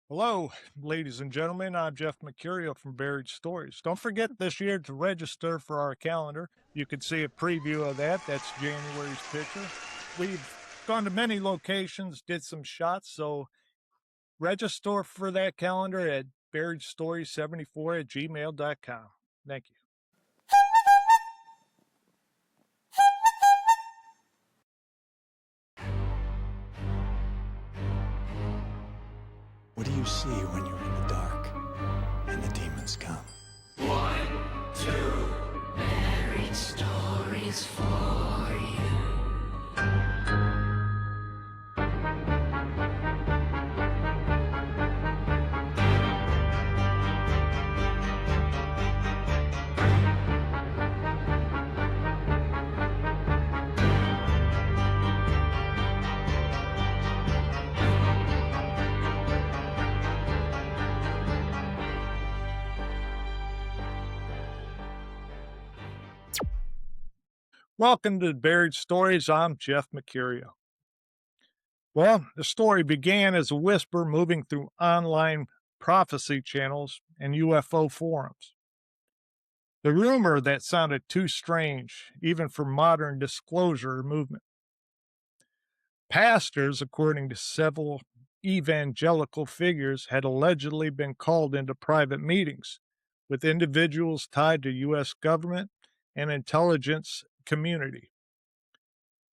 Hello, ladies and gentlemen. I'm Jeff Mercurio from Buried Stories. Don't forget this year to register for our calendar. You can see a preview of that. That's January's picture. We've gone to many locations, did some shots, so register for that calendar at buriedstories74@gmail.com. Thank you. What do you see when you're in the dark and the demons come? One, two, married stories for you. Welcome to Buried Stories. I'm Jeff Mercurio. Well, the story began as a whisper moving through online prophecy channels and UFO forums. The rumor that sounded too strange, even for modern disclosure movement. Pastors, according to several evangelical figures, had allegedly been called into private meetings with individuals tied to U.S. government and intelligence community.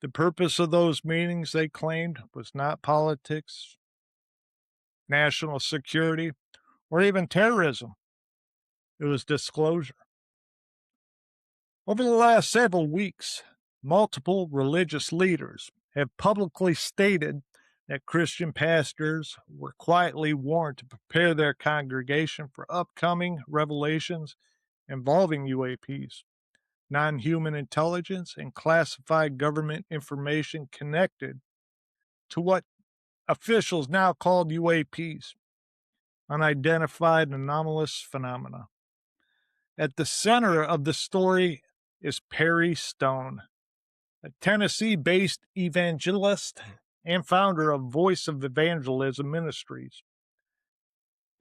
The purpose of those meetings, they claimed, was not politics, national security, or even terrorism. It was disclosure. Over the last several weeks, multiple religious leaders have publicly stated that Christian pastors were quietly warned to prepare their congregation for upcoming revelations involving UAPs, non human intelligence, and classified government information connected to what officials now called UAPs, unidentified anomalous phenomena. At the center of the story is Perry Stone, a Tennessee based evangelist and founder of Voice of Evangelism Ministries.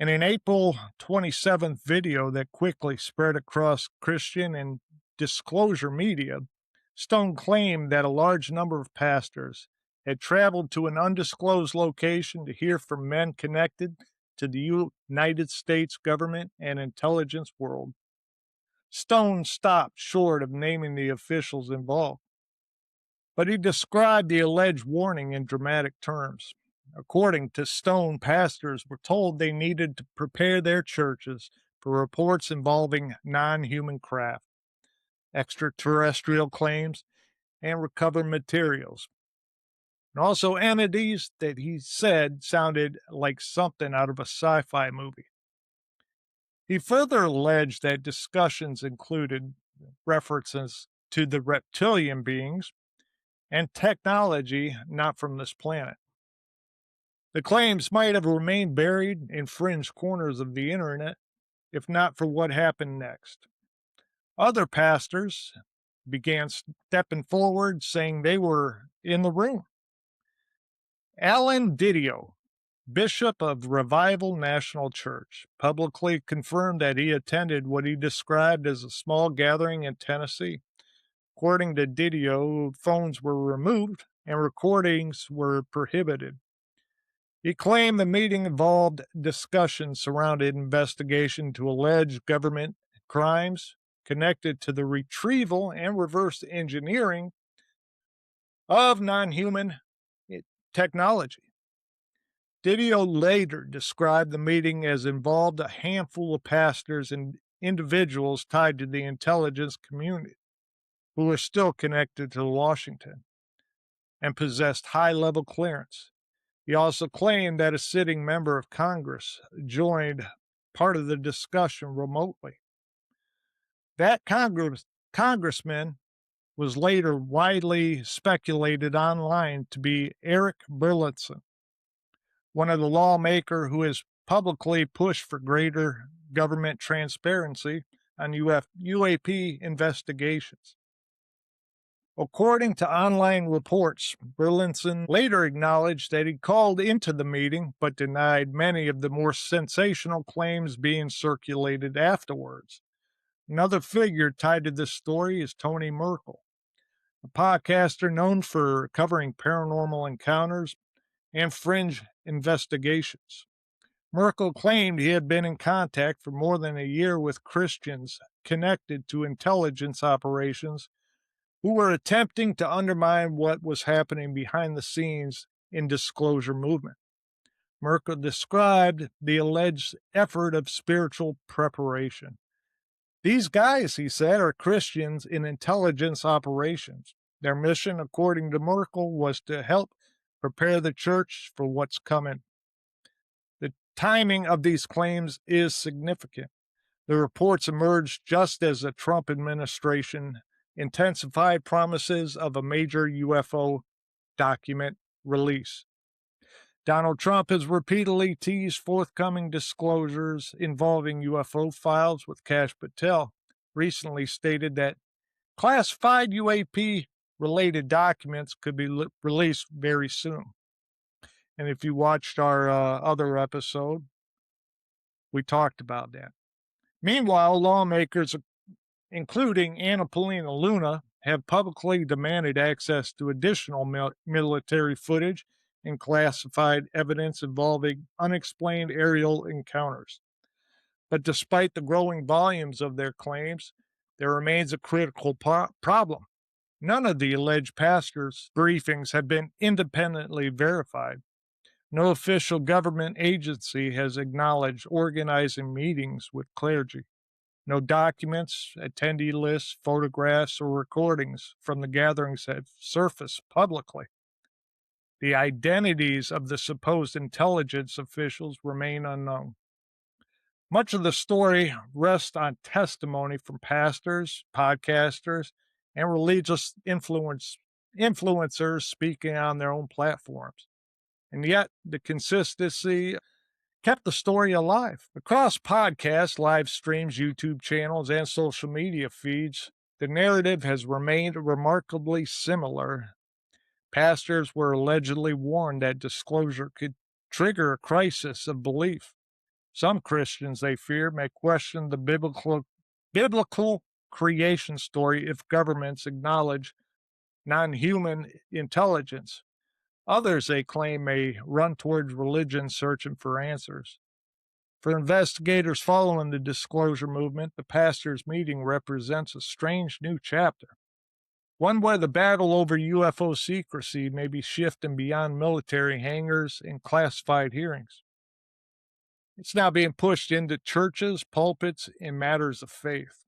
In an April 27th video that quickly spread across Christian and disclosure media, Stone claimed that a large number of pastors had traveled to an undisclosed location to hear from men connected to the United States government and intelligence world. Stone stopped short of naming the officials involved, but he described the alleged warning in dramatic terms. According to Stone, pastors were told they needed to prepare their churches for reports involving non human craft, extraterrestrial claims, and recovered materials. And also entities that he said sounded like something out of a sci fi movie. He further alleged that discussions included references to the reptilian beings and technology not from this planet. The claims might have remained buried in fringe corners of the internet if not for what happened next. Other pastors began stepping forward saying they were in the room. Alan Didio, Bishop of Revival National Church, publicly confirmed that he attended what he described as a small gathering in Tennessee. According to Didio, phones were removed and recordings were prohibited. He claimed the meeting involved discussions surrounding investigation to alleged government crimes connected to the retrieval and reverse engineering of non human technology. Didio later described the meeting as involved a handful of pastors and individuals tied to the intelligence community who were still connected to Washington and possessed high-level clearance. He also claimed that a sitting member of Congress joined part of the discussion remotely. That congressman was later widely speculated online to be Eric Burlison, one of the lawmakers who has publicly pushed for greater government transparency on UAP investigations. According to online reports, Berlinson later acknowledged that he called into the meeting but denied many of the more sensational claims being circulated afterwards. Another figure tied to this story is Tony Merkel, a podcaster known for covering paranormal encounters and fringe investigations. Merkel claimed he had been in contact for more than a year with Christians connected to intelligence operations who were attempting to undermine what was happening behind the scenes in disclosure movement. Merkel described the alleged effort of spiritual preparation. These guys, he said, are Christians in intelligence operations. Their mission, according to Merkel, was to help prepare the church for what's coming. The timing of these claims is significant. The reports emerged just as the Trump administration intensified promises of a major UFO document release. Donald Trump has repeatedly teased forthcoming disclosures involving UFO files, with Kash Patel recently stated that classified UAP related documents could be released very soon. And if you watched our other episode, we talked about that. Meanwhile, lawmakers, including Anna Paulina Luna, have publicly demanded access to additional military footage and classified evidence involving unexplained aerial encounters. But despite the growing volumes of their claims, there remains a critical problem. None of the alleged pastors' briefings have been independently verified. No official government agency has acknowledged organizing meetings with clergy. No documents, attendee lists, photographs, or recordings from the gatherings have surfaced publicly. The identities of the supposed intelligence officials remain unknown. Much of the story rests on testimony from pastors, podcasters, and religious influencers speaking on their own platforms. And yet, the consistency kept the story alive. Across podcasts, live streams, YouTube channels, and social media feeds, the narrative has remained remarkably similar. Pastors were allegedly warned that disclosure could trigger a crisis of belief. Some Christians, they fear, may question the biblical creation story if governments acknowledge non-human intelligence. Others, they claim, may run towards religion searching for answers. For investigators following the disclosure movement, the pastors' meeting represents a strange new chapter, one where the battle over UFO secrecy may be shifting beyond military hangars and classified hearings. It's now being pushed into churches, pulpits, and matters of faith.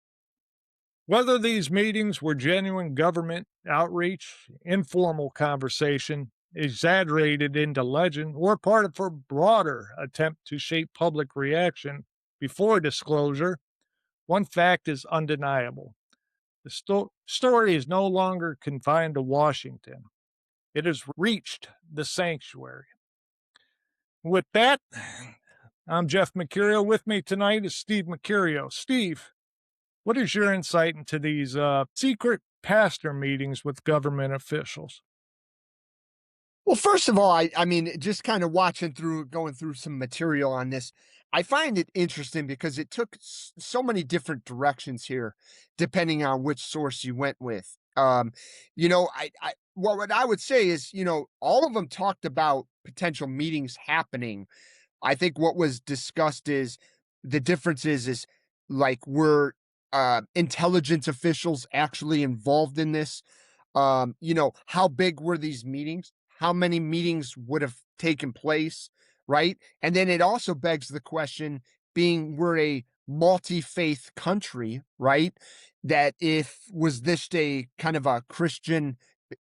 Whether these meetings were genuine government outreach, informal conversation, exaggerated into legend, or part of a broader attempt to shape public reaction before disclosure, one fact is undeniable. The story is no longer confined to Washington. It has reached the sanctuary. With that, I'm Jeff Mercurio. With me tonight is Steve Mercurio. Steve, what is your insight into these secret pastor meetings with government officials? Well, first of all, I mean, just kind of going through some material on this, I find it interesting because it took so many different directions here, depending on which source you went with. What I would say is, all of them talked about potential meetings happening. I think what was discussed is the differences is like were intelligence officials actually involved in this? How big were these meetings? How many meetings would have taken place, right? And then it also begs the question, being we're a multi-faith country, right? That if was this a kind of a Christian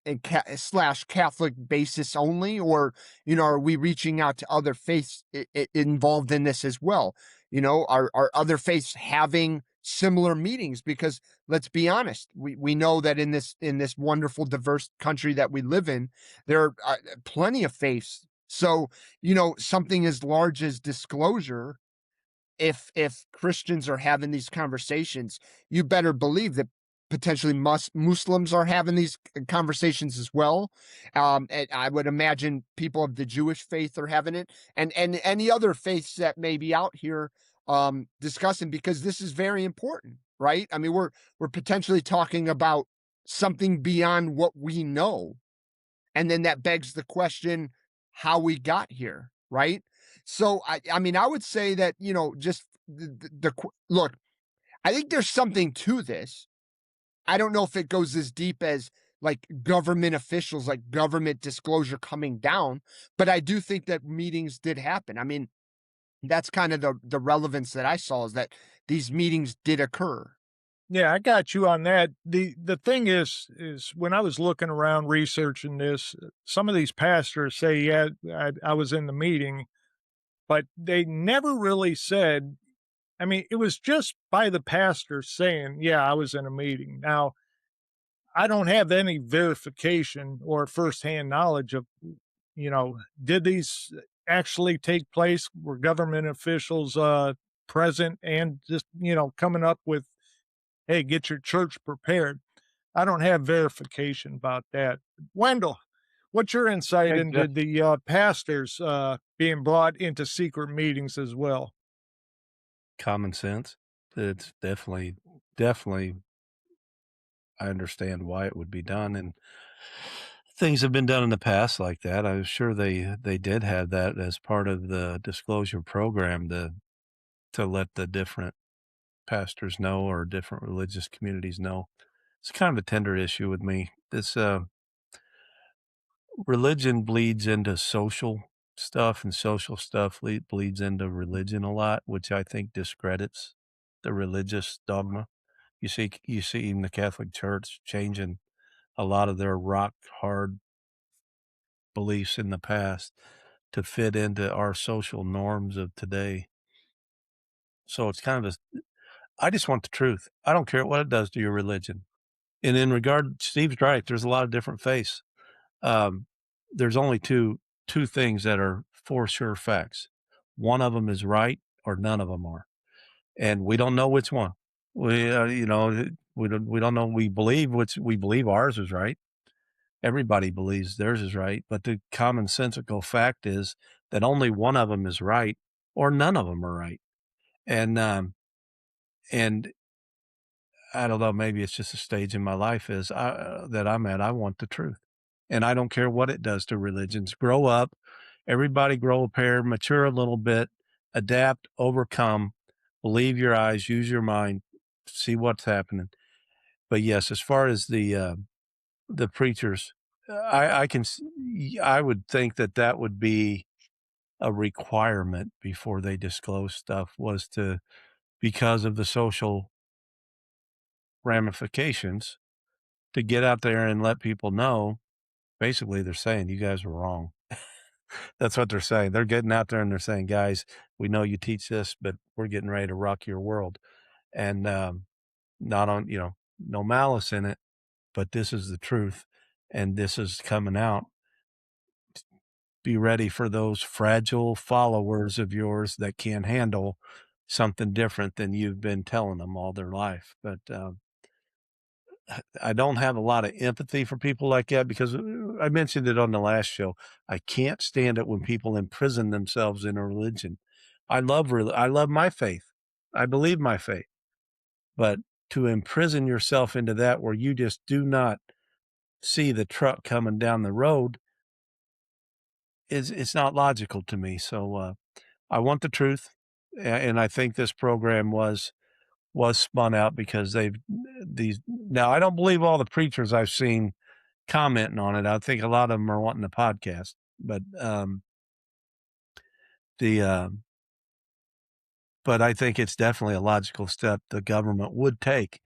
and slash Catholic basis only, or are we reaching out to other faiths involved in this as well? Are other faiths having similar meetings? Because let's be honest, we know that in this wonderful diverse country that we live in, there are plenty of faiths. So something as large as disclosure, if Christians are having these conversations, you better believe that potentially Muslims are having these conversations as well. And I would imagine people of the Jewish faith are having it, and any other faiths that may be out here discussing, because this is very important, right? I mean, we're potentially talking about something beyond what we know, and then that begs the question how we got here, right? So I mean, I would say that, just look, I think there's something to this. I don't know if it goes as deep as like government officials, like government disclosure coming down, but I do think that meetings did happen. I mean, that's kind of the relevance that I saw, is that these meetings did occur. Yeah, I got you on that. The thing is when I was looking around researching this, some of these pastors say, yeah, I was in the meeting, but they never really said, I mean, it was just by the pastor saying, yeah, I was in a meeting. Now, I don't have any verification or firsthand knowledge of, did these actually take place? Were government officials present and just, coming up with, hey, get your church prepared? I don't have verification about that. Wendell, what's your insight Hey, into Jeff. the pastors being brought into secret meetings as well? Common sense. It's definitely, I understand why it would be done, and things have been done in the past like that. I'm sure they did have that as part of the disclosure program to let the different pastors know or different religious communities know. It's kind of a tender issue with me. This religion bleeds into social stuff, and social stuff bleeds into religion a lot, which I think discredits the religious dogma. You see even the Catholic Church changing a lot of their rock hard beliefs in the past to fit into our social norms of today. So it's kind of I just want the truth. I don't care what it does to your religion. And in regard, Steve's right. There's a lot of different faiths. Um, there's only two things that are for sure facts. One of them is right, or none of them are, and we don't know which one. We don't know. We believe ours is right. Everybody believes theirs is right, but the commonsensical fact is that only one of them is right, or none of them are right. And I don't know, maybe it's just a stage in my life that I'm at. I want the truth, and I don't care what it does to religions. Grow up, everybody grow a pair, mature a little bit, adapt, overcome, believe your eyes, use your mind, see what's happening. But yes, as far as the preachers, I would think that would be a requirement before they disclose stuff, was to, because of the social ramifications, to get out there and let people know. Basically, they're saying you guys were wrong. That's what they're saying. They're getting out there and they're saying, guys, we know you teach this, but we're getting ready to rock your world. And not on, no malice in it, but this is the truth. And this is coming out. Be ready for those fragile followers of yours that can't handle something different than you've been telling them all their life. But I don't have a lot of empathy for people like that, because I mentioned it on the last show. I can't stand it when people imprison themselves in a religion. I love my faith. I believe my faith, but to imprison yourself into that where you just do not see the truck coming down the road it's not logical to me. So I want the truth, and I think this program was spun out because these now I don't believe all the preachers I've seen commenting on it. I think a lot of them are wanting a podcast, but the but I think it's definitely a logical step the government would take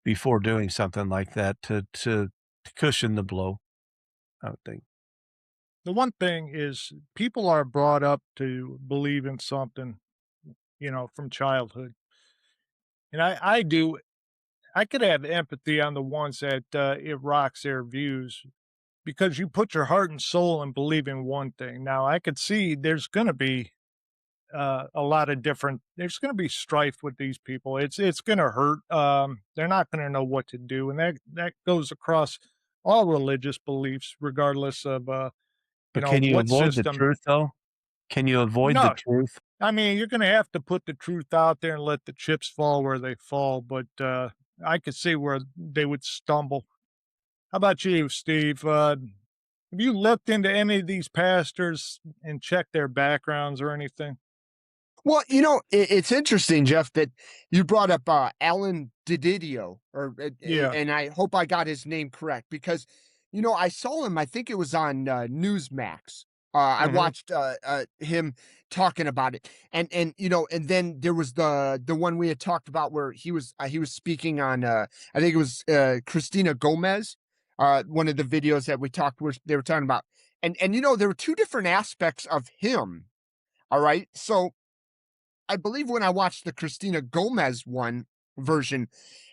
before doing something like that to cushion the blow, I would think. The one thing is people are brought up to believe in something, from childhood. And I do, I could have empathy on the ones that it rocks their views because you put your heart and soul in believing one thing. Now, I could see there's going to be a lot of different there's gonna be strife with these people. It's gonna hurt. They're not gonna know what to do, and that goes across all religious beliefs, regardless of, But can you what avoid the system. truth, though? Can you avoid the No, truth? I mean, you're gonna have to put the truth out there and let the chips fall where they fall, but, I could see where they would stumble. How about you, Steve? Have you looked into any of these pastors and checked their backgrounds or anything? Well, it's interesting, Jeff, that you brought up Alan Dididio, Yeah. and I hope I got his name correct because, I saw him. I think it was on Newsmax. I Mhm. watched him talking about it, and then there was the one we had talked about where he was speaking on. I think it was Christina Gomez. One of the videos that we talked where they were talking about, and there were two different aspects of him. All right, so I believe when I watched the Christina Gomez one version,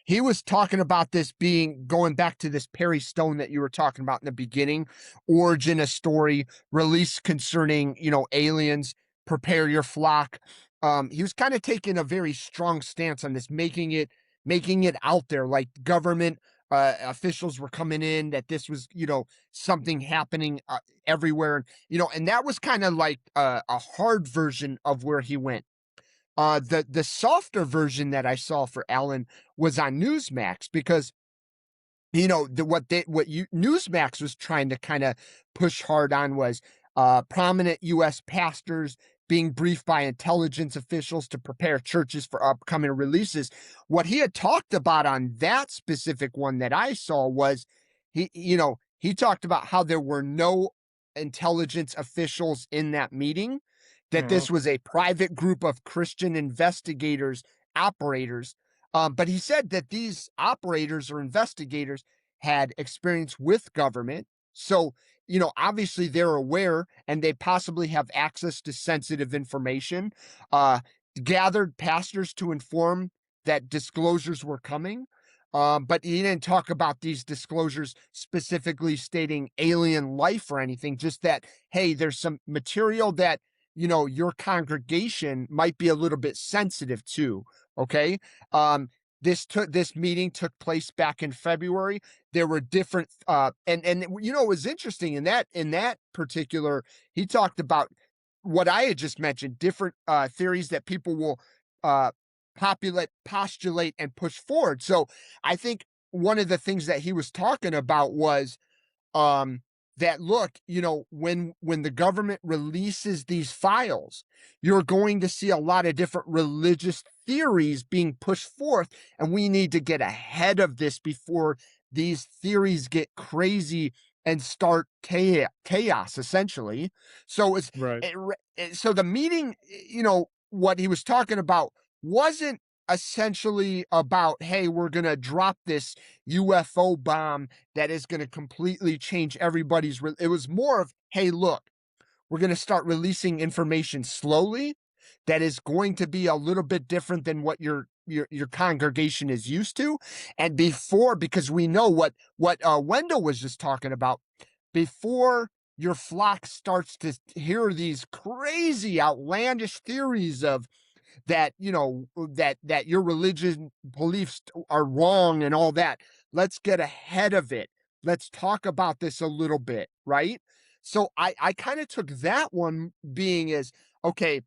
he was talking about this being going back to this Perry Stone that you were talking about in the beginning, origin a story, release concerning, aliens, prepare your flock. He was kind of taking a very strong stance on this, making it out there like government officials were coming in, that this was, something happening everywhere. And that was kind of like a hard version of where he went. The softer version that I saw for Alan was on Newsmax because Newsmax was trying to kind of push hard on was prominent U.S. pastors being briefed by intelligence officials to prepare churches for upcoming releases. What he had talked about on that specific one that I saw was he talked about how there were no intelligence officials in that meeting, that Mhm. this was a private group of Christian investigators, operators. But he said that these operators or investigators had experience with government. So, obviously they're aware and they possibly have access to sensitive information, uh, gathered pastors to inform that disclosures were coming. But he didn't talk about these disclosures specifically stating alien life or anything, just that, hey, there's some material that, your congregation might be a little bit sensitive to. Okay. Um, this meeting took place back in February. There were different and it was interesting in that particular, he talked about what I had just mentioned, different theories that people will uh postulate and push forward. So I think one of the things that he was talking about was um that, look, when the government releases these files, you're going to see a lot of different religious theories being pushed forth, and we need to get ahead of this before these theories get crazy and start chaos essentially. So Right. so the meeting, what he was talking about wasn't essentially about, hey, we're going to drop this UFO bomb that is going to completely change it was more of, hey, look, we're going to start releasing information slowly that is going to be a little bit different than what your congregation is used to. And because we know what Wendell was just talking about, before your flock starts to hear these crazy outlandish theories of that, that your religion beliefs are wrong and all that. Let's get ahead of it. Let's talk about this a little bit, right? So I kind of took that one being as, okay,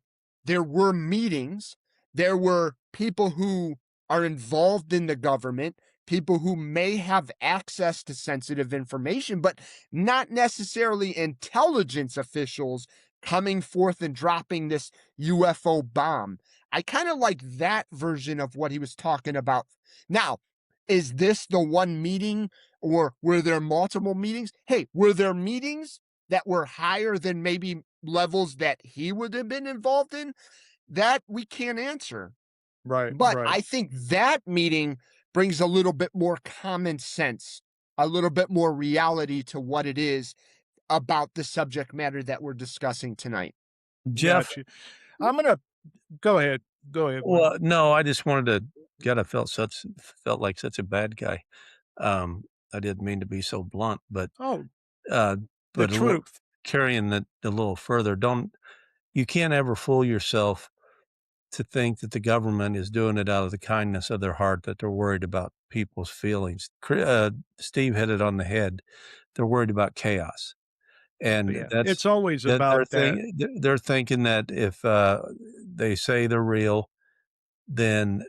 there were meetings, there were people who are involved in the government, people who may have access to sensitive information, but not necessarily intelligence officials coming forth and dropping this UFO bomb. I kind of like that version of what he was talking about. Now, is this the one meeting or were there multiple meetings? Hey, were there meetings that were higher than maybe levels that he would have been involved in? That we can't answer. Right, But right. I think that meeting brings a little bit more common sense, a little bit more reality to what it is about the subject matter that we're discussing tonight. Jeff, Got you. I'm gonna go ahead. Go ahead, Wendell. well, no, I just wanted to God, I felt like such a bad guy. I didn't mean to be so blunt, Oh, uh, the but a little truth. carrying that a little further, don't you can't ever fool yourself to think that the government is doing it out of the kindness of their heart, that they're worried about people's feelings. Steve hit it on the head. They're worried about chaos, and Yeah, that's it's always that about that. they're thinking that if they say they're real, then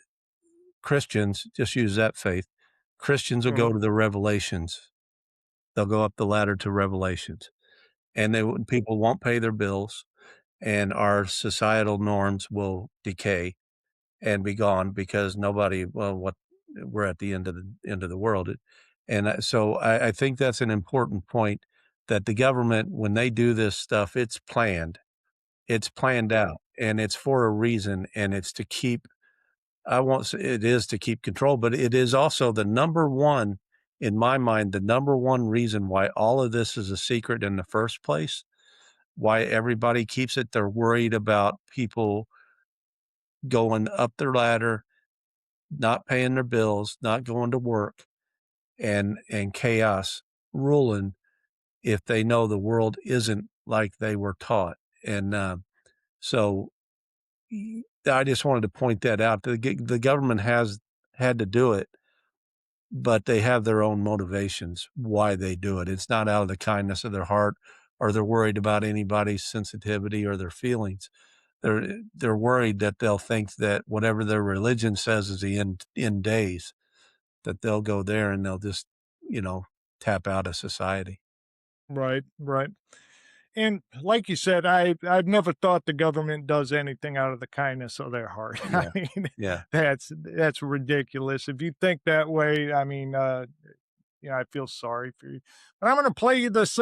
Christians, just use that faith, Christians will Mhm. go to the revelations. They'll go up the ladder to revelations, and people won't pay their bills, and our societal norms will decay and be gone because nobody, well, what we're at the end of the world. And so I think that's an important point, that the government, when they do this stuff, it's planned Right. out, and it's for a reason, and it's to keep, I won't say it is to keep control, but it is also the number one, in my mind, the number one reason why all of this is a secret in the first place, why everybody keeps it. They're worried about people going up their ladder, not paying their bills, not going to work, and chaos ruling if they know the world isn't like they were taught. And so I just wanted to point that out. The government has had to do it, but they have their own motivations why they do it. It's not out of the kindness of their heart, or they're worried about anybody's sensitivity or their feelings. They're worried that they'll think that whatever their religion says is the end days, that they'll go there and they'll just, you know, tap out of society. Right, right. And like you said, I've never thought the government does anything out of the kindness of their heart. I Yeah. mean, Yeah. that's ridiculous. If you think that way, I mean, I feel sorry for you. But I'm gonna play you this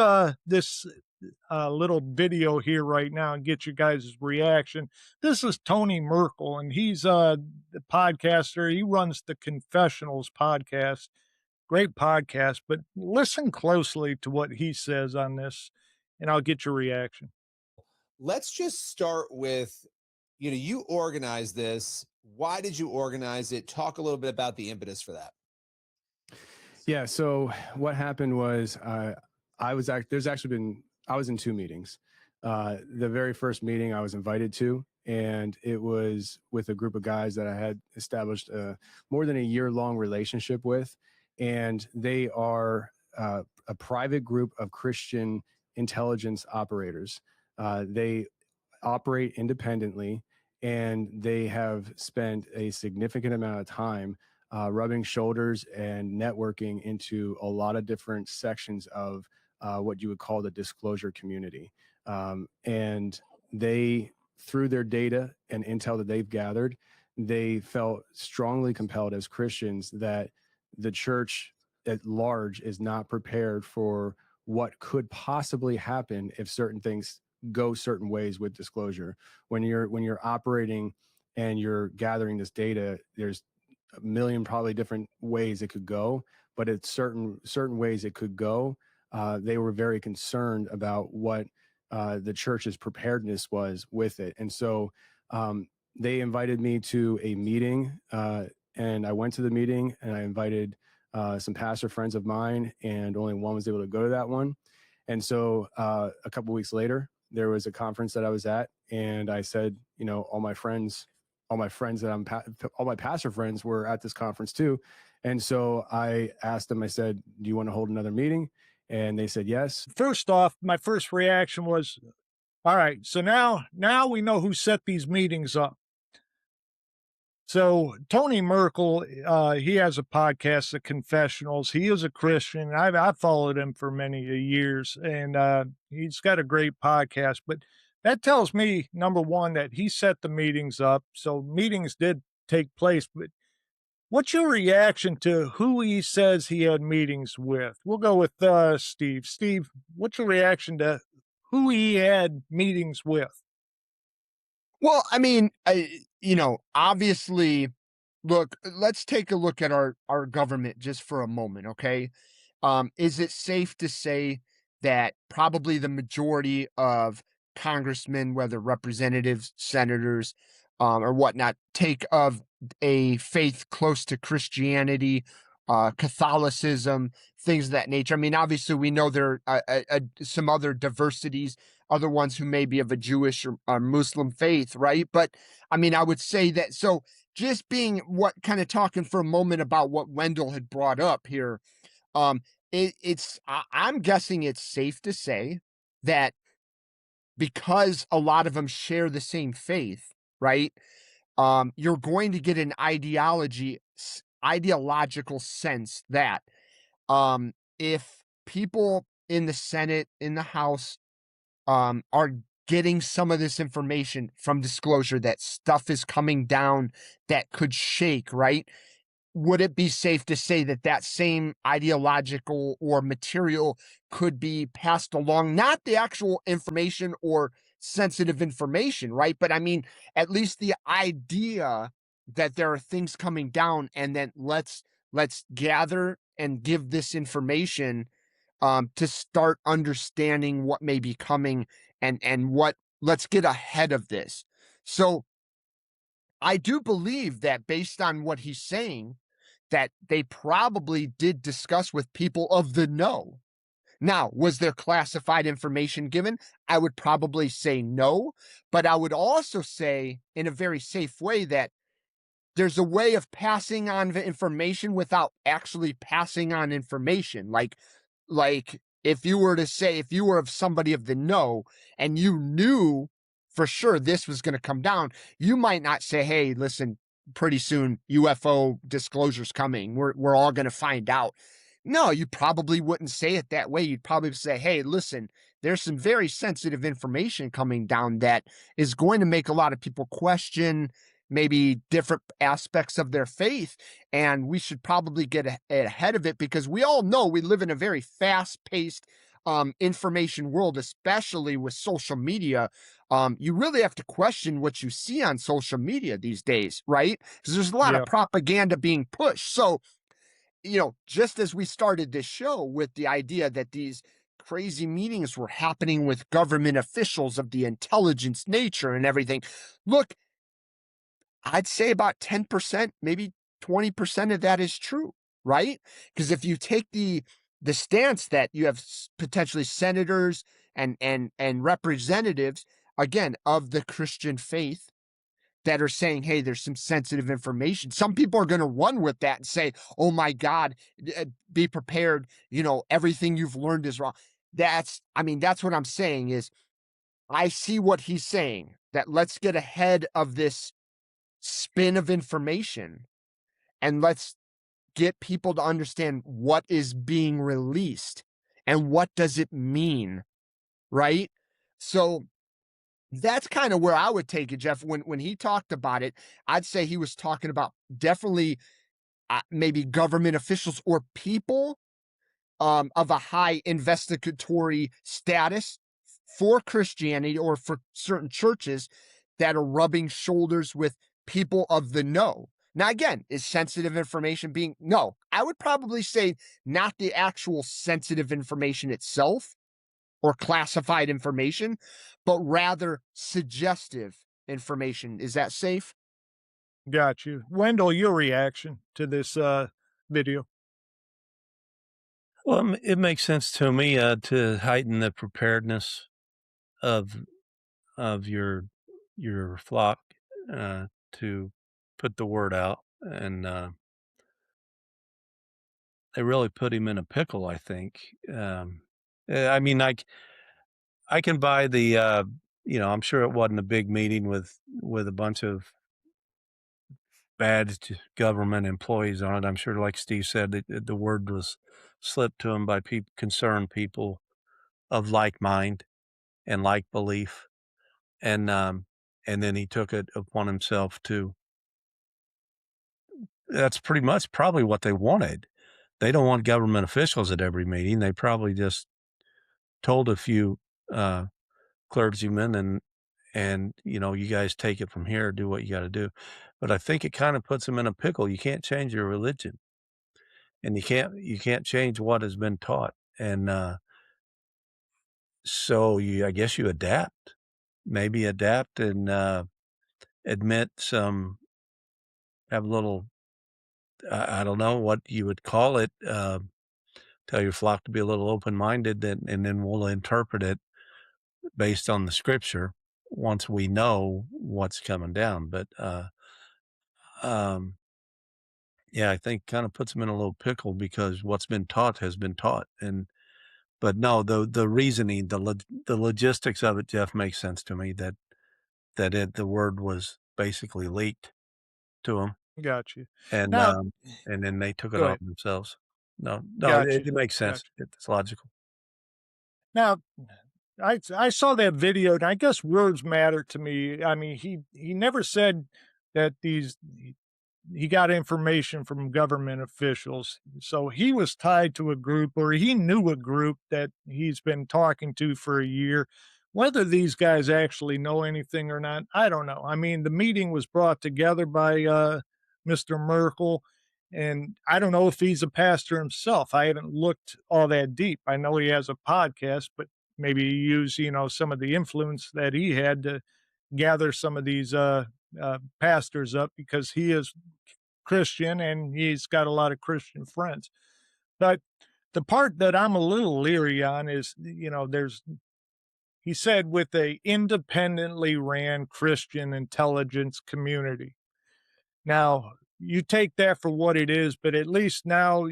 little video here right now and get you guys' reaction. This is Tony Merkel, and he's the podcaster. He runs the Confessionals podcast. Great podcast, but listen closely to what he says on this, and I'll get your reaction. Let's just start with, you organized this. Why did you organize it? Talk a little bit about the impetus for that. Yeah. So what happened was I was I was in two meetings. The very first meeting I was invited to, and it was with a group of guys that I had established more than a year-long relationship with, and they are a private group of Christian intelligence operators. They operate independently, and they have spent a significant amount of time rubbing shoulders and networking into a lot of different sections of what you would call the disclosure community. And they, through their data and intel that they've gathered, they felt strongly compelled as Christians that the church at large is not prepared for what could possibly happen if certain things go certain ways with disclosure. When you're operating and you're gathering this data, there's a million probably different ways it could go, but it's certain ways it could go. They were very concerned about what the church's preparedness was with it, and so they invited me to a meeting, and I went to the meeting, and I invited some pastor friends of mine, and only one was able to go to that one. And so a couple weeks later, there was a conference that I was at, and I said, all my friends that all my pastor friends were at this conference too. And so I asked them, I said, do you want to hold another meeting? And they said, yes. First off, my first reaction was, all right, so now we know who set these meetings up. So Tony Merkel, he has a podcast, The Confessionals. He is a Christian. I've followed him for many years, and he's got a great podcast. But that tells me, number one, that he set the meetings up. So meetings did take place. But what's your reaction to who he says he had meetings with? We'll go with Steve. Steve, what's your reaction to who he had meetings with? Well, I mean, obviously, look, let's take a look at our government just for a moment, okay? Is it safe to say that probably the majority of congressmen, whether representatives, senators, or whatnot, take of a faith close to Christianity, Catholicism, things of that nature. I mean, obviously, we know there are some other diversities, other ones who may be of a Jewish or Muslim faith, right? But I mean, I would say that. So, just being what kind of talking for a moment about what Wendell had brought up here, um, I'm guessing it's safe to say that because a lot of them share the same faith, right? You're going to get an ideological sense that if people in the Senate, in the House, are getting some of this information from disclosure, that stuff is coming down that could shake, right? Would it be safe to say that that same ideological or material could be passed along, not the actual information or sensitive information, right? But I mean, at least the idea that there are things coming down, and then let's gather and give this information to start understanding what may be coming, and what let's get ahead of this. So I do believe that based on what he's saying, that they probably did discuss with people of the know. Now, was there classified information given? I would probably say no, but I would also say in a very safe way that there's a way of passing on the information without actually passing on information. Like if you were to say, if you were of somebody of the know and you knew for sure this was going to come down, you might not say, "Hey, listen, pretty soon UFO disclosure's coming. We're all going to find out." No, you probably wouldn't say it that way. You'd probably say, "Hey, listen, there's some very sensitive information coming down that is going to make a lot of people question maybe different aspects of their faith, and we should probably get ahead of it, because we all know we live in a very fast-paced information world, especially with social media. You really have to question what you see on social media these days, right? Because there's a lot of Yeah. propaganda being pushed. So, just as we started this show with the idea that these crazy meetings were happening with government officials of the intelligence nature and everything, look, I'd say about 10%, maybe 20% of that is true, right? Because if you take the stance that you have potentially senators and representatives, again, of the Christian faith, that are saying, "Hey, there's some sensitive information." Some people are going to run with that and say, "Oh my God, be prepared. Everything you've learned is wrong." I mean, that's what I'm saying is I see what he's saying, that let's get ahead of this spin of information, and let's get people to understand what is being released and what does it mean, right? So that's kind of where I would take it, Jeff. When he talked about it, I'd say he was talking about definitely maybe government officials or people of a high investigatory status for Christianity or for certain churches that are rubbing shoulders with people of the know. Now, again, is sensitive information being? No, I would probably say not the actual sensitive information itself or classified information, but rather suggestive information. Is that safe? Got you. Wendell, your reaction to this video? Well, it makes sense to me to heighten the preparedness of your flock to put the word out, and they really put him in a pickle, I think. I mean, I can buy the I'm sure it wasn't a big meeting with a bunch of badged government employees on it. I'm sure, like Steve said, the word was slipped to him by concerned people of like mind and like belief, and then he took it upon himself to. That's pretty much probably what they wanted. They don't want government officials at every meeting. They probably just told a few clergymen and you guys take it from here, do what you got to do. But I think it kind of puts them in a pickle. You can't change your religion, and you can't change what has been taught. And so I guess you adapt, maybe adapt and admit have a little I don't know what you would call it. Tell your flock to be a little open-minded, and then we'll interpret it based on the scripture once we know what's coming down. But um, yeah, I think kind of puts them in a little pickle because what's been taught has been taught. And but no, the reasoning, the logistics of it, Jeff, makes sense to me. The word was basically leaked to them, Got you. and Now, um, and then they took it go on ahead. themselves. No, Got it you. makes sense. Got you. It's logical. Now, I saw that video, and I guess words matter to me. I mean, he never said that he got information from government officials. So he was tied to a group, or he knew a group that he's been talking to for a year. Whether these guys actually know anything or not, I don't know. I mean, the meeting was brought together by Mr. Merkel, and I don't know if he's a pastor himself. I haven't looked all that deep. I know he has a podcast, but maybe he used, some of the influence that he had to gather some of these pastors up because he is Christian and he's got a lot of Christian friends. But the part that I'm a little leery on is, he said with a independently ran Christian intelligence community. Now, you take that for what it is, but at least now,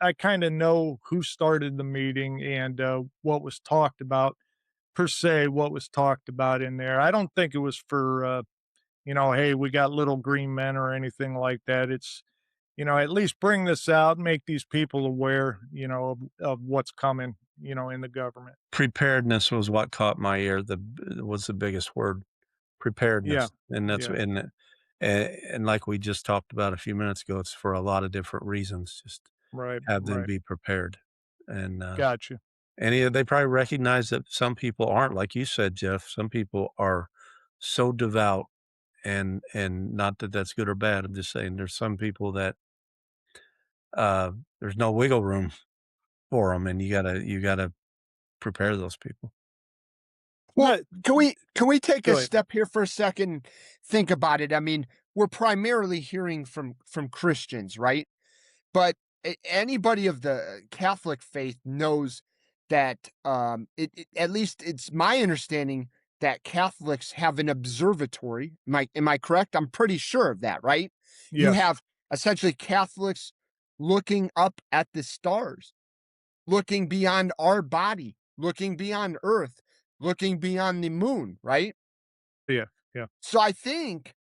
I kind of know who started the meeting and what was talked about per se, what was talked about in there. I don't think it was for hey, we got little green men or anything like that. It's, at least bring this out, make these people aware, of what's coming, in the government. Preparedness was what caught my ear. Was the biggest word, Yeah. preparedness, and that's Yeah. and like we just talked about a few minutes ago, it's for a lot of different reasons. Just Right. have them Right. be prepared, and Gotcha. they probably recognize that some people aren't like you said, Jeff. Some people are so devout, and not that that's good or bad. I'm just saying there's some people that there's no wiggle room for them, and you gotta prepare those people. Well, But can we take a go ahead. step here for a second? Think about it. I mean, we're primarily hearing from Christians, right? But anybody of the Catholic faith knows that at least it's my understanding that Catholics have an observatory. Am I correct? I'm pretty sure of that, right? You Yes. have essentially Catholics looking up at the stars, looking beyond our body, looking beyond Earth, looking beyond the moon, right? Yeah. Yeah. So I think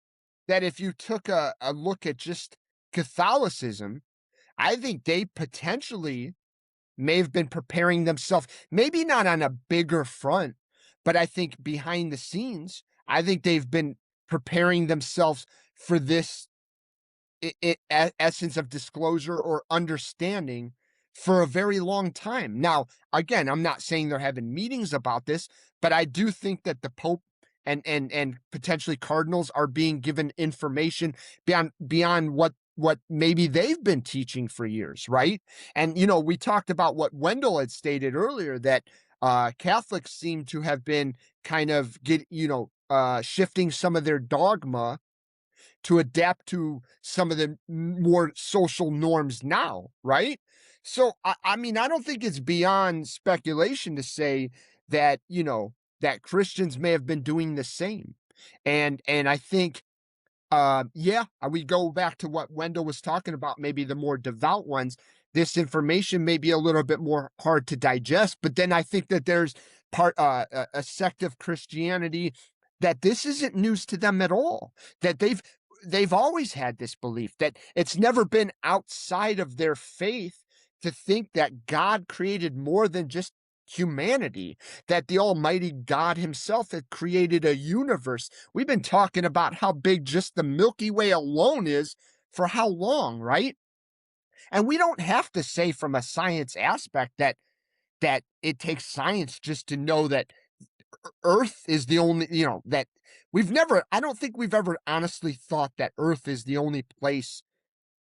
that if you took a look at just Catholicism, I think they potentially may have been preparing themselves, maybe not on a bigger front, but I think behind the scenes, I think they've been preparing themselves for this essence of disclosure or understanding for a very long time. Now, again, I'm not saying they're having meetings about this, but I do think that the Pope and potentially cardinals are being given information beyond what maybe they've been teaching for years, right? And we talked about what Wendell had stated earlier that Catholics seem to have been kind of shifting some of their dogma to adapt to some of the more social norms now, right? So I mean, I don't think it's beyond speculation to say that, that Christians may have been doing the same. And I think yeah, we go back to what Wendell was talking about, maybe the more devout ones. This information may be a little bit more hard to digest, but then I think that there's a sect of Christianity that this isn't news to them at all. That they've always had this belief that it's never been outside of their faith to think that God created more than just humanity, that the almighty God himself had created a universe. We've been talking about how big just the Milky Way alone is for how long, right? And we don't have to say from a science aspect that it takes science just to know that Earth is the only, that I don't think we've ever honestly thought that Earth is the only place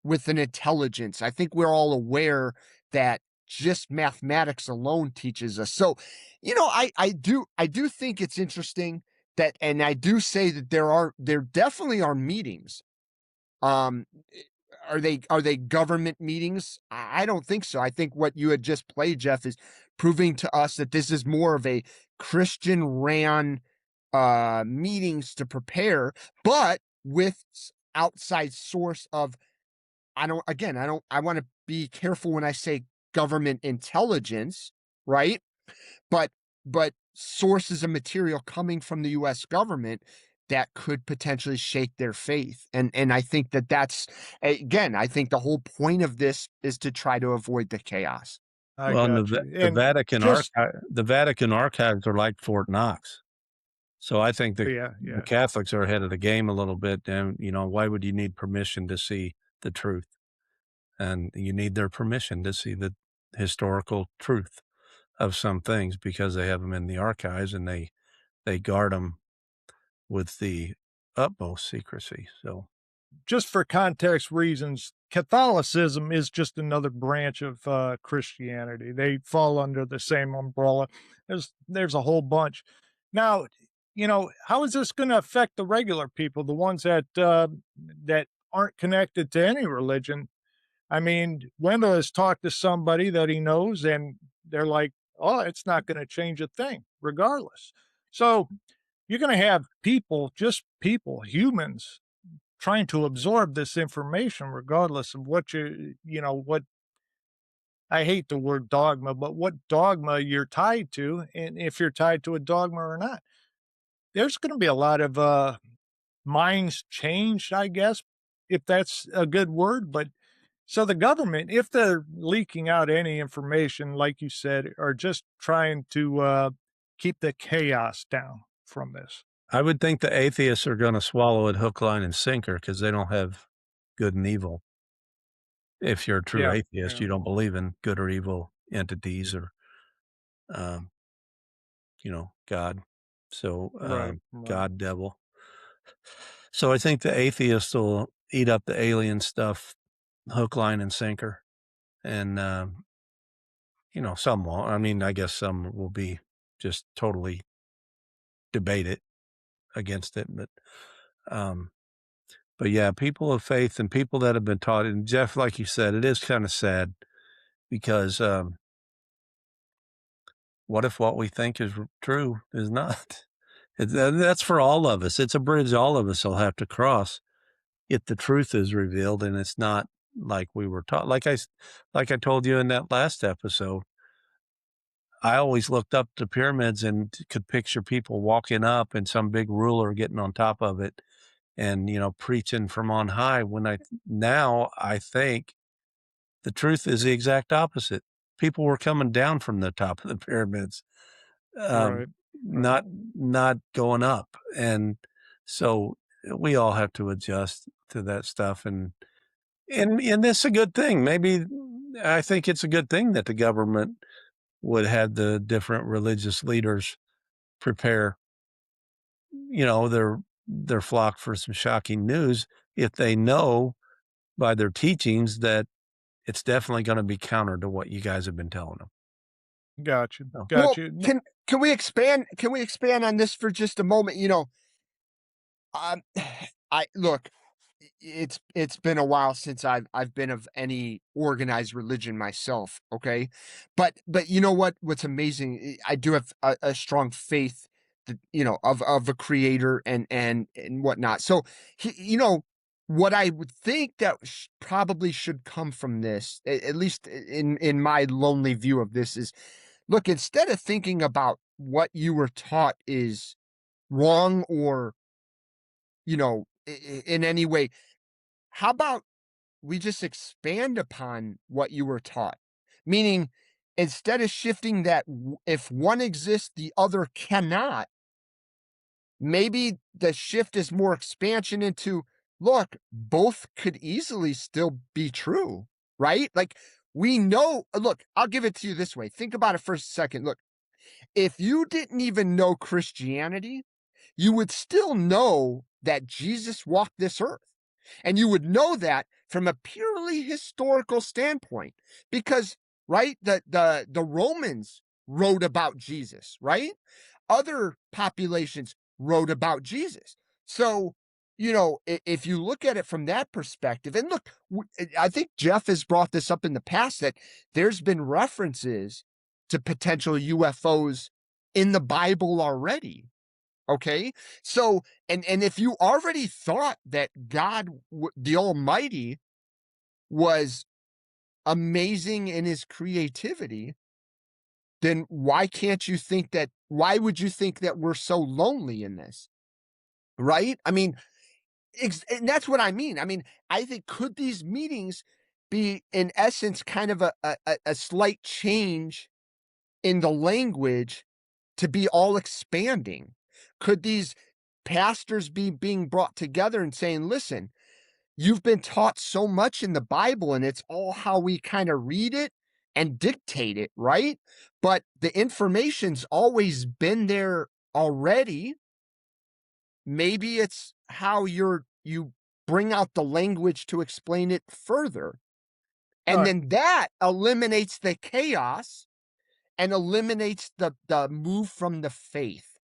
with an intelligence. I think we're all aware that just mathematics alone teaches us. So, I do think it's interesting that, and I do say that there definitely are meetings. Um, are they government meetings? I don't think so. I think what you had just played, Jeff, is proving to us that this is more of a Christian ran meetings to prepare, but with outside source of, I want to be careful when I say government intelligence, right? But sources of material coming from the US government that could potentially shake their faith. And I think that's, again, I think the whole point of this is to try to avoid the chaos. I Well, and got you. And just The Vatican archives are like Fort Knox. So I think yeah, the yeah. Catholics are ahead of the game a little bit, and, why would you need permission to see the truth? And you need their permission to see the historical truth of some things because they have them in the archives and they guard them with the utmost secrecy, so Just for context reasons, Catholicism is just another branch of Christianity. They fall under the same umbrella. There's a whole bunch. Now, how is this going to affect the regular people, the ones that aren't connected to any religion? I mean, Wendell has talked to somebody that he knows, and they're like, "Oh, it's not going to change a thing, regardless." So you're going to have people, just people, humans, trying to absorb this information regardless of what I hate the word dogma, but what dogma you're tied to, and if you're tied to a dogma or not. There's gonna be a lot of, minds changed, I guess, if that's a good word, but so the government, if they're leaking out any information, like you said, are just trying to, keep the chaos down from this. I would think the atheists are gonna swallow it hook, line, and sinker because they don't have good and evil. If you're a true Yeah, atheist, yeah, you don't believe in good or evil entities or, um, God. So, right, right. God, devil. So I think the atheists will eat up the alien stuff hook, line, and sinker, and, some won't. I mean, I guess some will be just totally debate it against it, um but yeah, people of faith and people that have been taught, and Jeff, like you said, it is kinda sad because, what if what we think is true is not? That's for all of us. It's a bridge all of us will have to cross if the truth is revealed and it's not like we were taught. Like I told you in that last episode, I always looked up the pyramids and could picture people walking up and some big ruler getting on top of it and, preaching from on high. Now I think the truth is the exact opposite. People were coming down from the top of the pyramids, um, Right, right. not not going up, and so we all have to adjust to that stuff, and that's a good thing. Maybe I think it's a good thing that the government would have the different religious leaders prepare, their flock for some shocking news if they know by their teachings that it's definitely gonna be counter to what you guys have been telling them. Gotcha, So Well, gotcha. can we expand on this for just a moment? Um, I look, it's been a while since I've been of any organized religion myself, okay? But you know what's amazing? I do have a strong faith that, of a creator and whatnot. So what I would think that probably should come from this, at least in my lonely view of this, is look, instead of thinking about what you were taught is wrong or in any way, how about we just expand upon what you were taught? Meaning, instead of shifting that if one exists, the other cannot, maybe the shift is more expansion into look, both could easily still be true, right? Like, we know, look, I'll give it to you this way. Think about it for a second. Look, if you didn't even know Christianity, you would still know that Jesus walked this earth. And you would know that from a purely historical standpoint because right the Romans wrote about Jesus, right? Other populations wrote about Jesus. So if you look at it from that perspective, and look, I think Jeff has brought this up in the past that there's been references to potential UFOs in the Bible already. Okay. So, and if you already thought that God, the Almighty, was amazing in his creativity, then why would you think that we're so lonely in this? Right? I mean, and that's what I mean. I mean, I think could these meetings be, in essence, kind of a slight change in the language to be all expanding? Could these pastors be being brought together and saying, listen, you've been taught so much in the Bible, and it's all how we kind of read it and dictate it, right? But the information's always been there already. Maybe it's how you bring out the language to explain it further. And Right. then that eliminates the chaos and eliminates the move from the faith.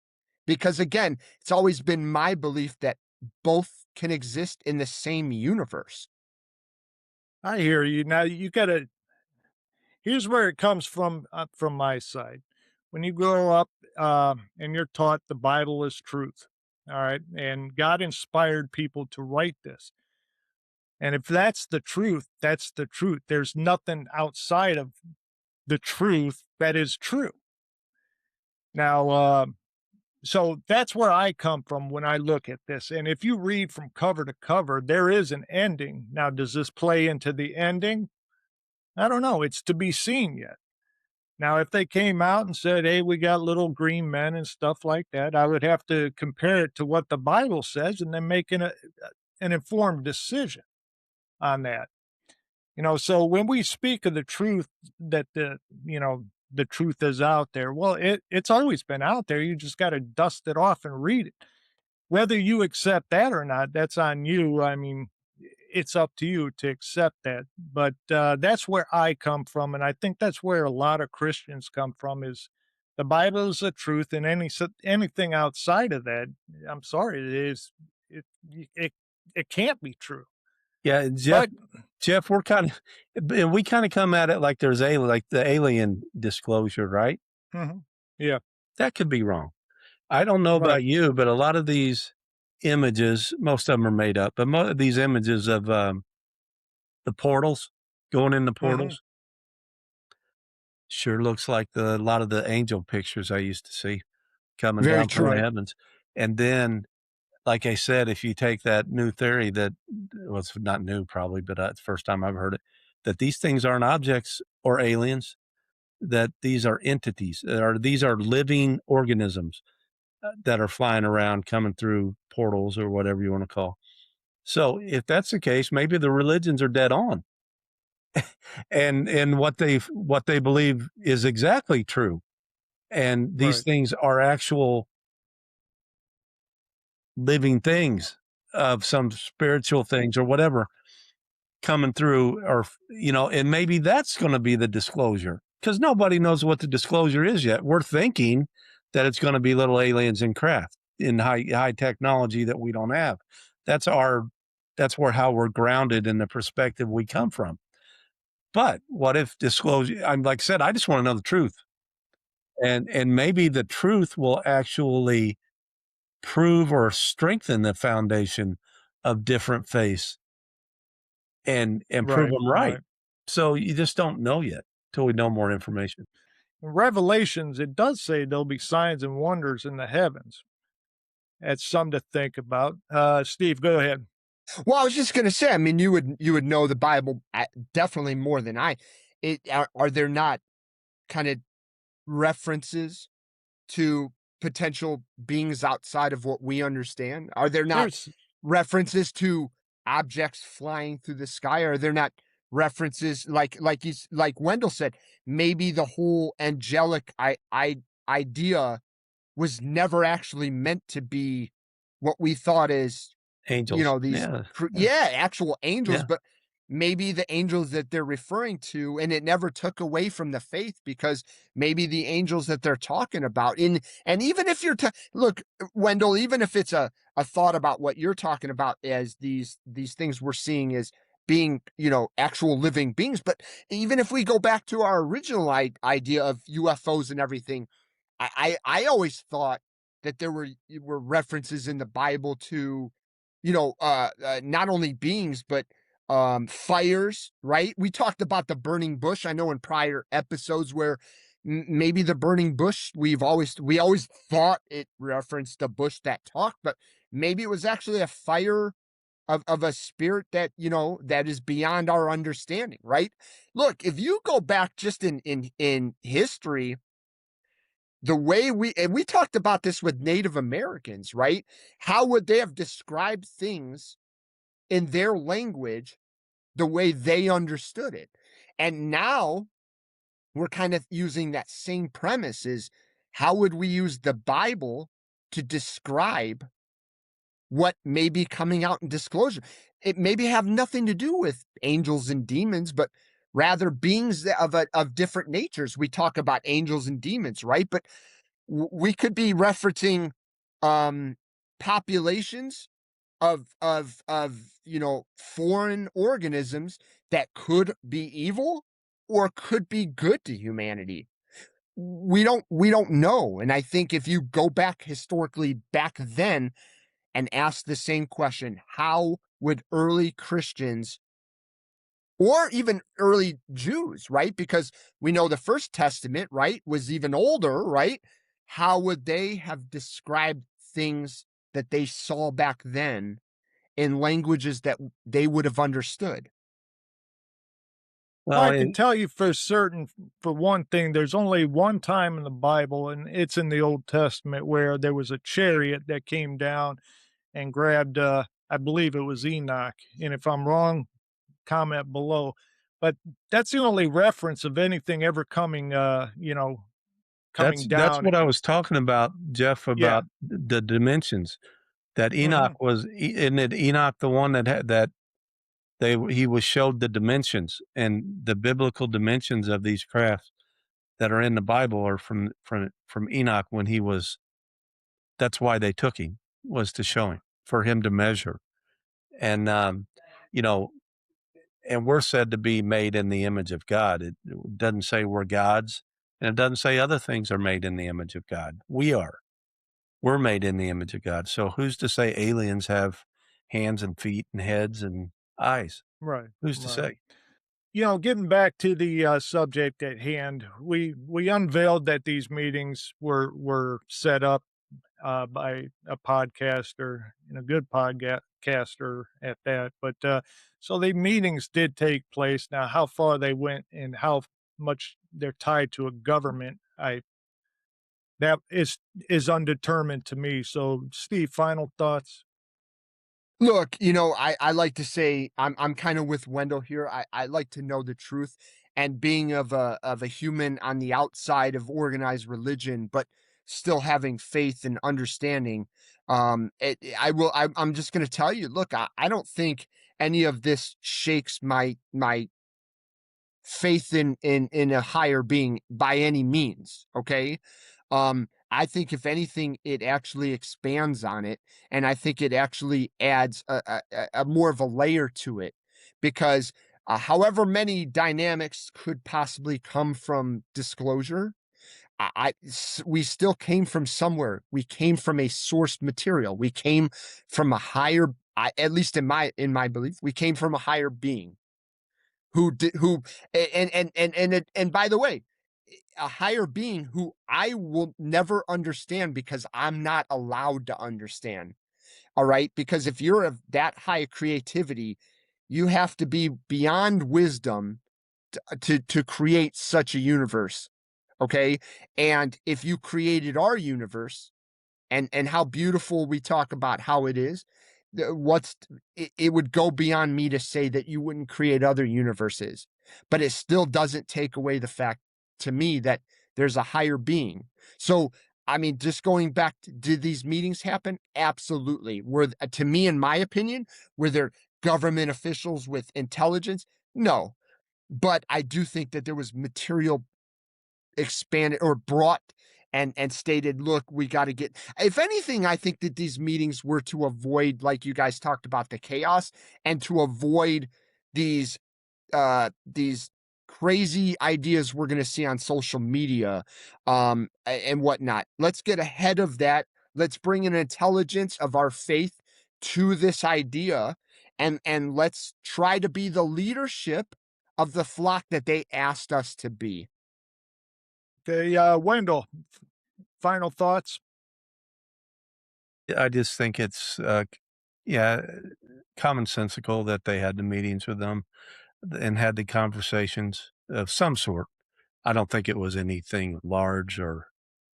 Because again, it's always been my belief that both can exist in the same universe. I hear you. Now you gotta here's where it comes from my side. When you grow up, and you're taught the Bible is truth, all right, and God inspired people to write this. And if that's the truth, that's the truth. There's nothing outside of the truth that is true. Now, so that's where I come from when I look at this. And if you read from cover to cover, there is an ending. Now, does this play into the ending? I don't know. It's to be seen yet. Now, if they came out and said, hey, we got little green men and stuff like that, I would have to compare it to what the Bible says and then make an informed decision on that. So when we speak of the truth that the truth is out there, well, it's always been out there. You just got to dust it off and read it. Whether you accept that or not, that's on you. I mean, it's up to you to accept that. But that's where I come from, and I think that's where a lot of Christians come from. Is the Bible is the truth, and anything outside of that, I'm sorry, it it it can't be true. Yeah, But Jeff, we kind of come at it like there's like the alien disclosure, right? mhm, yeah, That could be wrong. I don't know right, about you, but a lot of these images, most of them are made up, but most of these images of the portals, going in the hmm portals, sure looks like a lot of the angel pictures I used to see coming Very down from the true. right, heavens. And then, like I said, if you take that new theory that well, it's not new probably, but it's the first time I've heard it, that these things aren't objects or aliens, that these are entities, or these are living organisms that are flying around, coming through portals or whatever you want to call. So if that's the case, maybe the religions are dead on, and what they believe is exactly true, and these right. things are actual living things of some spiritual things or whatever coming through, or and maybe that's going to be the disclosure, because nobody knows what the disclosure is yet. We're thinking that it's going to be little aliens in craft in high technology that we don't have. That's where how we're grounded in the perspective we come from. But what if disclosure, I'm like I said, I just want to know the truth, and maybe the truth will actually prove or strengthen the foundation of different faiths and prove Right, them right. right. So you just don't know yet till we know more information. In Revelations, it does say there'll be signs and wonders in the heavens. That's something to think about. Steve, go ahead. Well, I was just going to say, I mean, you would know the Bible definitely more than I. Are there not kind of references to potential beings outside of what we understand? Are there not There's references to objects flying through the sky? Are there not references like Wendell said, maybe the whole angelic idea was never actually meant to be what we thought is, Angels. these Yeah. yeah, actual angels, Yeah. but maybe the angels that they're referring to, and it never took away from the faith, because maybe the angels that they're talking about and even if you're look, Wendell, even if it's a thought about what you're talking about as these things we're seeing as being, actual living beings, but even if we go back to our original idea of UFOs and everything, I always thought that there were references in the Bible to, not only beings, but fires, right? We talked about the burning bush. I know in prior episodes where maybe the burning bush, we always thought it referenced a bush that talked, but maybe it was actually a fire of a spirit that, that is beyond our understanding, right? Look, if you go back just in history, the way we talked about this with Native Americans, right? How would they have described things in their language the way they understood it? And now we're kind of using that same premise: is how would we use the Bible to describe what may be coming out in disclosure? It maybe have nothing to do with angels and demons, but rather beings of different natures. We talk about angels and demons, right? But we could be referencing um populations of foreign organisms that could be evil or could be good to humanity. We don't know. And I think if you go back historically back then and ask the same question, how would early Christians or even early Jews, right? Because we know the First Testament, right, was even older, right? How would they have described things that they saw back then in languages that they would have understood? Well, Well, I can tell you for certain, for one thing, there's only one time in the Bible, and it's in the Old Testament, where there was a chariot that came down and grabbed, I believe it was Enoch. And if I'm wrong, comment below. But that's the only reference of anything ever coming, coming that's down. what I was talking about, Jeff, Yeah. about the dimensions. That Hmm. Enoch was, isn't it Enoch the one that had that he was showed the dimensions and the biblical dimensions of these crafts that are in the Bible are from Enoch when he was. That's why they took him, was to show him, for him to measure. And you know, and we're said to be made in the image of God. It doesn't say we're gods, and it doesn't say other things are made in the image of God. We are. We're made in the image of God. So who's to say aliens have hands and feet and heads and eyes? Right. Who's to Right. say? Getting back to the subject at hand, we unveiled that these meetings were set up by a podcaster and a good podcaster at that. But so the meetings did take place. Now, how far they went and how much they're tied to a government, I that is undetermined to me. So, Steve, final thoughts. Look, I like to say I'm kind of with Wendell here. I like to know the truth, and being of a human on the outside of organized religion, but still having faith and understanding. I'm just going to tell you. Look, I don't think any of this shakes my faith in a higher being by any means. Okay. I think if anything, it actually expands on it, and I think it actually adds a more of a layer to it, because however many dynamics could possibly come from disclosure, we still came from somewhere. We came from a source material. We came from a higher, at least in my belief, we came from a higher being who did who and by the way, a higher being who I will never understand because I'm not allowed to understand. All right, because if you're of that high creativity, you have to be beyond wisdom to create such a universe. Okay, and if you created our universe, and how beautiful we talk about how it is, what's it would go beyond me to say that you wouldn't create other universes, but it still doesn't take away the fact to me that there's a higher being. So I mean, just going back to, did these meetings happen? Absolutely. Were, to me, in my opinion, were there government officials with intelligence? No. But I do think that there was material expanded or brought and stated, look, we got to get, if anything, I think that these meetings were to avoid, like you guys talked about, the chaos, and to avoid these crazy ideas we're going to see on social media and whatnot. Let's get ahead of that. Let's bring an intelligence of our faith to this idea, and let's try to be the leadership of the flock that they asked us to be. Okay, Wendell, final thoughts? I just think it's, yeah, commonsensical that they had the meetings with them and had the conversations of some sort. I don't think it was anything large or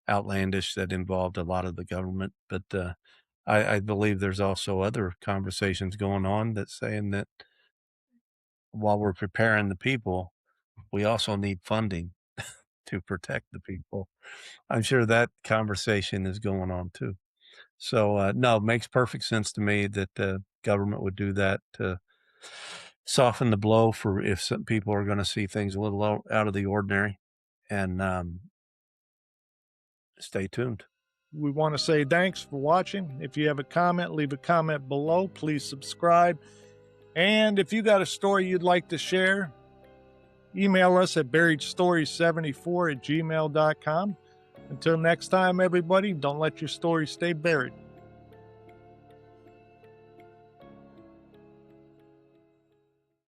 outlandish that involved a lot of the government, but I believe there's also other conversations going on that's saying that while we're preparing the people, we also need funding to protect the people. I'm sure that conversation is going on too. So, no, it makes perfect sense to me that the government would do that to soften the blow for if some people are going to see things a little out of the ordinary. And stay tuned. We want to say thanks for watching. If you have a comment, leave a comment below. Please subscribe. And if you got a story you'd like to share, email us at buriedstories74@gmail.com. Until next time, everybody, don't let your story stay buried.